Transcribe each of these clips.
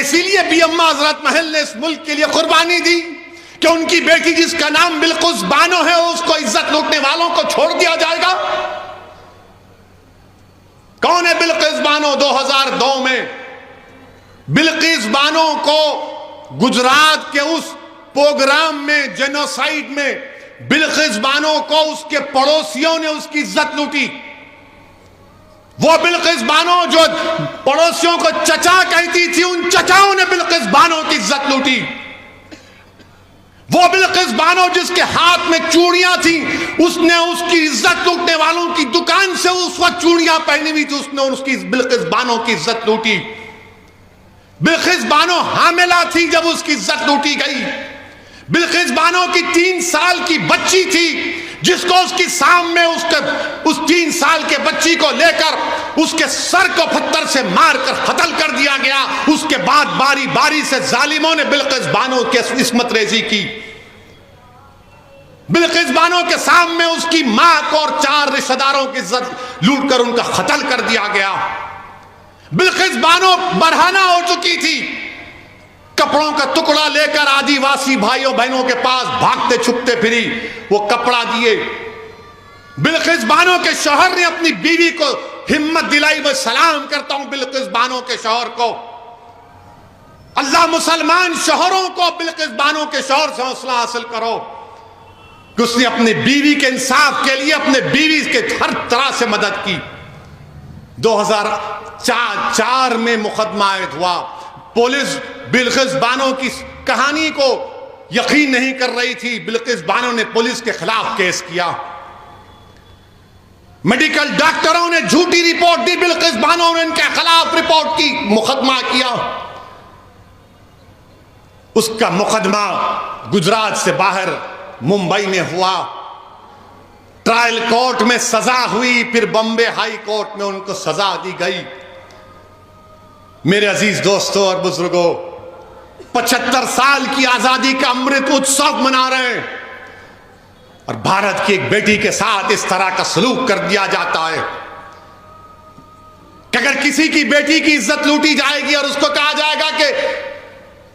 इसीलिए भी अम्मा हजरत महल ने इस मुल्क के लिए कुर्बानी दी कि उनकी बेटी जिसका नाम बिल्किस बानो है उसको इज्जत लूटने वालों को छोड़ दिया जाएगा। कौन है बिल्किस बानो? 2002 में बिल्किस बानो को गुजरात के उस प्रोग्राम में, जेनोसाइड में, बिल्किस बानो को उसके पड़ोसियों ने उसकी इज्जत लूटी। वो बिल्किस बानो जो पड़ोसियों को चचा कहती थी, उन चचाओं ने बिल्किस बानो की इज्जत लूटी। वो बिल्किस बानो जिसके हाथ में चूड़ियां थी, उसने उसकी इज्जत लूटने वालों की दुकान से उस वक्त चूड़ियां पहनी हुई थी, उसने उसकी बिल्किस बानो की इज्जत लूटी। बिल्किस बानो हामिला थी जब उसकी इज्जत लूटी गई। बिल्किस बानो की 3 साल की बच्ची थी जिसको उसकी सामने उस 3 साल के बच्ची को लेकर उसके सर को पत्थर से मारकर कत्ल कर दिया गया। उसके बाद बारी बारी से जालिमों ने बिल्किस बानो की इस्मत रेजी की। बिल्किस बानो के सामने उसकी मां को और 4 रिश्तेदारों की इज्जत लूट कर उनका कत्ल कर दिया गया। बिल्किस बानो बरहाना हो चुकी थी, कपड़ों का टुकड़ा लेकर आदिवासी भाइयों बहनों के पास भागते छुपते फिरी, वो कपड़ा दिए। बिल्किस बानो के शौहर ने अपनी बीवी को हिम्मत दिलाई। मैं सलाम करता हूं बिल्किस बानो के शौहर को। अल्लाह मुसलमान शौहरों को बिल्किस बानो के शौहर से हौसला हासिल करो कि उसने अपनी बीवी के इंसाफ के लिए अपने बीवी के हर तरह से मदद की। 2004 में मुकदमा आयद हुआ। पुलिस बिल्किस बानो की कहानी को यकीन नहीं कर रही थी। बिल्किस बानो ने पुलिस के खिलाफ केस किया। मेडिकल डॉक्टरों ने झूठी रिपोर्ट दी, बिल्किस बानो ने इनके खिलाफ रिपोर्ट की, मुकदमा किया। उसका मुकदमा गुजरात से बाहर मुंबई में हुआ। ट्रायल कोर्ट में सजा हुई, फिर बॉम्बे हाई कोर्ट में उनको सजा दी गई। मेरे अजीज दोस्तों और बुजुर्गों, 75 साल की आजादी का अमृत उत्सव मना रहे हैं और भारत की एक बेटी के साथ इस तरह का सलूक कर दिया जाता है कि अगर किसी की बेटी की इज्जत लूटी जाएगी और उसको कहा जाएगा कि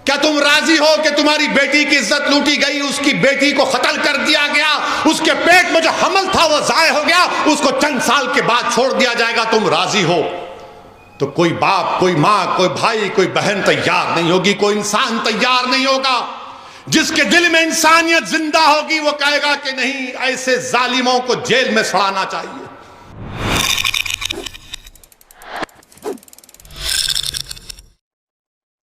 क्या तुम राजी हो कि तुम्हारी बेटी की इज्जत लूटी गई, उसकी बेटी को कत्ल कर दिया गया, उसके पेट में जो हमल था वो जाया हो गया, उसको चंद साल के बाद छोड़ दिया जाएगा, तुम राजी हो? तो कोई बाप, कोई मां, कोई भाई, कोई बहन तैयार नहीं होगी, कोई इंसान तैयार नहीं होगा। जिसके दिल में इंसानियत जिंदा होगी वो कहेगा कि नहीं, ऐसे जालिमों को जेल में सड़ाना चाहिए।